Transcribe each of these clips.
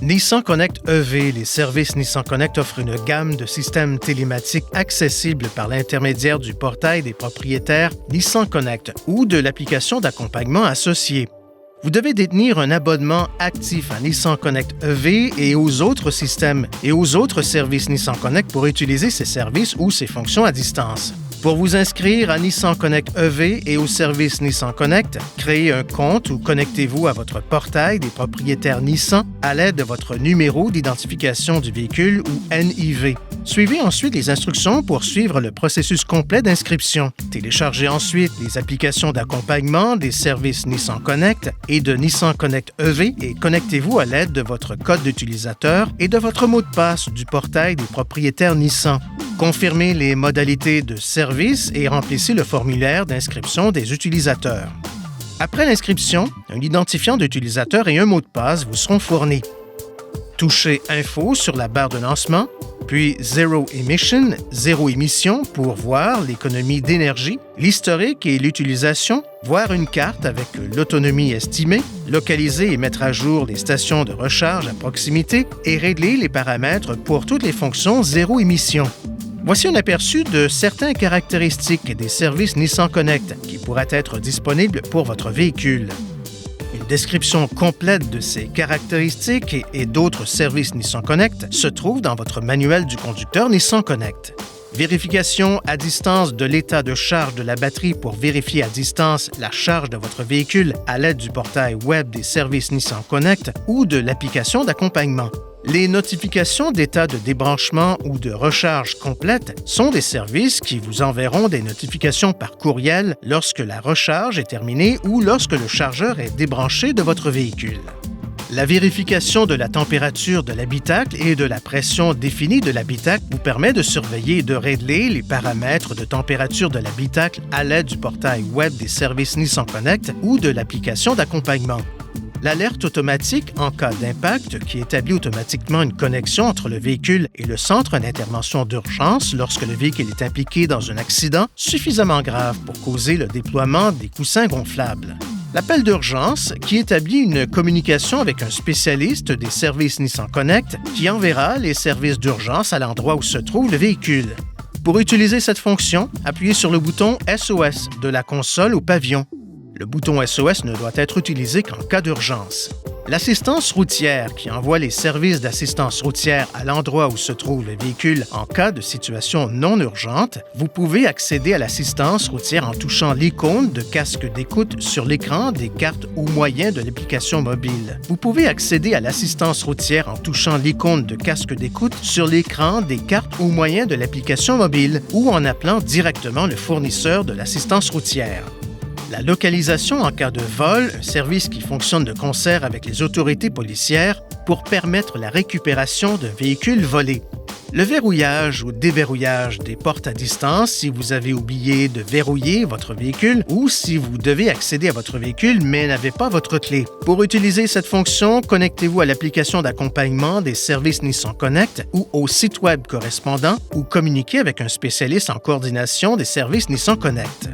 Nissan Connect EV, les services Nissan Connect offrent une gamme de systèmes télématiques accessibles par l'intermédiaire du portail des propriétaires Nissan Connect ou de l'application d'accompagnement associée. Vous devez détenir un abonnement actif à Nissan Connect EV et aux autres systèmes et aux autres services Nissan Connect pour utiliser ces services ou ces fonctions à distance. Pour vous inscrire à Nissan Connect EV et au service Nissan Connect, créez un compte ou connectez-vous à votre portail des propriétaires Nissan à l'aide de votre numéro d'identification du véhicule ou NIV. Suivez ensuite les instructions pour suivre le processus complet d'inscription. Téléchargez ensuite les applications d'accompagnement des services Nissan Connect et de Nissan Connect EV et connectez-vous à l'aide de votre code d'utilisateur et de votre mot de passe du portail des propriétaires Nissan. Confirmez les modalités de service et remplissez le formulaire d'inscription des utilisateurs. Après l'inscription, un identifiant d'utilisateur et un mot de passe vous seront fournis. Touchez Info sur la barre de lancement, puis Zero Emission, zéro émission pour voir l'économie d'énergie, l'historique et l'utilisation, voir une carte avec l'autonomie estimée, localiser et mettre à jour les stations de recharge à proximité et régler les paramètres pour toutes les fonctions zéro émission. Voici un aperçu de certaines caractéristiques des services Nissan Connect qui pourraient être disponibles pour votre véhicule. Une description complète de ces caractéristiques et d'autres services Nissan Connect se trouve dans votre manuel du conducteur Nissan Connect. Vérification à distance de l'état de charge de la batterie pour vérifier à distance la charge de votre véhicule à l'aide du portail web des services Nissan Connect ou de l'application d'accompagnement. Les notifications d'état de débranchement ou de recharge complète sont des services qui vous enverront des notifications par courriel lorsque la recharge est terminée ou lorsque le chargeur est débranché de votre véhicule. La vérification de la température de l'habitacle et de la pression définie de l'habitacle vous permet de surveiller et de régler les paramètres de température de l'habitacle à l'aide du portail web des services Nissan Connect ou de l'application d'accompagnement. L'alerte automatique en cas d'impact qui établit automatiquement une connexion entre le véhicule et le centre d'intervention d'urgence lorsque le véhicule est impliqué dans un accident suffisamment grave pour causer le déploiement des coussins gonflables. L'appel d'urgence qui établit une communication avec un spécialiste des services Nissan Connect qui enverra les services d'urgence à l'endroit où se trouve le véhicule. Pour utiliser cette fonction, appuyez sur le bouton SOS de la console au pavillon. Le bouton SOS ne doit être utilisé qu'en cas d'urgence. L'assistance routière qui envoie les services d'assistance routière à l'endroit où se trouve le véhicule en cas de situation non urgente, vous pouvez accéder à l'assistance routière en touchant l'icône de casque d'écoute sur l'écran des cartes ou moyens de l'application mobile. Vous pouvez accéder à l'assistance routière en touchant l'icône de casque d'écoute sur l'écran des cartes ou moyens de l'application mobile ou en appelant directement le fournisseur de l'assistance routière. La localisation en cas de vol, un service qui fonctionne de concert avec les autorités policières pour permettre la récupération d'un véhicule volé. Le verrouillage ou déverrouillage des portes à distance si vous avez oublié de verrouiller votre véhicule ou si vous devez accéder à votre véhicule mais n'avez pas votre clé. Pour utiliser cette fonction, connectez-vous à l'application d'accompagnement des services Nissan Connect ou au site web correspondant ou communiquez avec un spécialiste en coordination des services Nissan Connect.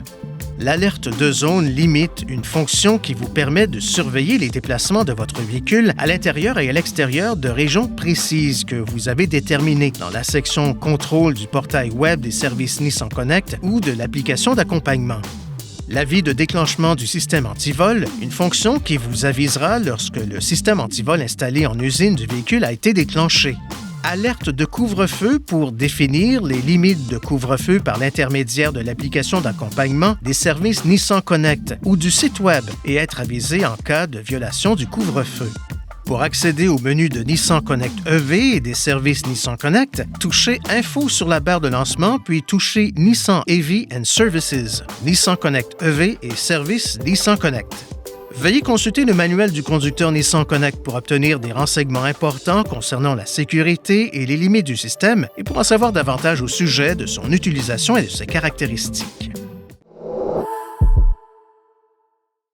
L'alerte de zone limite une fonction qui vous permet de surveiller les déplacements de votre véhicule à l'intérieur et à l'extérieur de régions précises que vous avez déterminées dans la section Contrôle du portail web des services Nissan Connect ou de l'application d'accompagnement. L'avis de déclenchement du système antivol, une fonction qui vous avisera lorsque le système antivol installé en usine du véhicule a été déclenché. Alerte de couvre-feu pour définir les limites de couvre-feu par l'intermédiaire de l'application d'accompagnement des services Nissan Connect ou du site web et être avisé en cas de violation du couvre-feu. Pour accéder au menu de Nissan Connect EV et des services Nissan Connect, touchez Info sur la barre de lancement puis touchez Nissan EV and Services, Nissan Connect EV et Services Nissan Connect. Veuillez consulter le manuel du conducteur Nissan Connect pour obtenir des renseignements importants concernant la sécurité et les limites du système et pour en savoir davantage au sujet de son utilisation et de ses caractéristiques.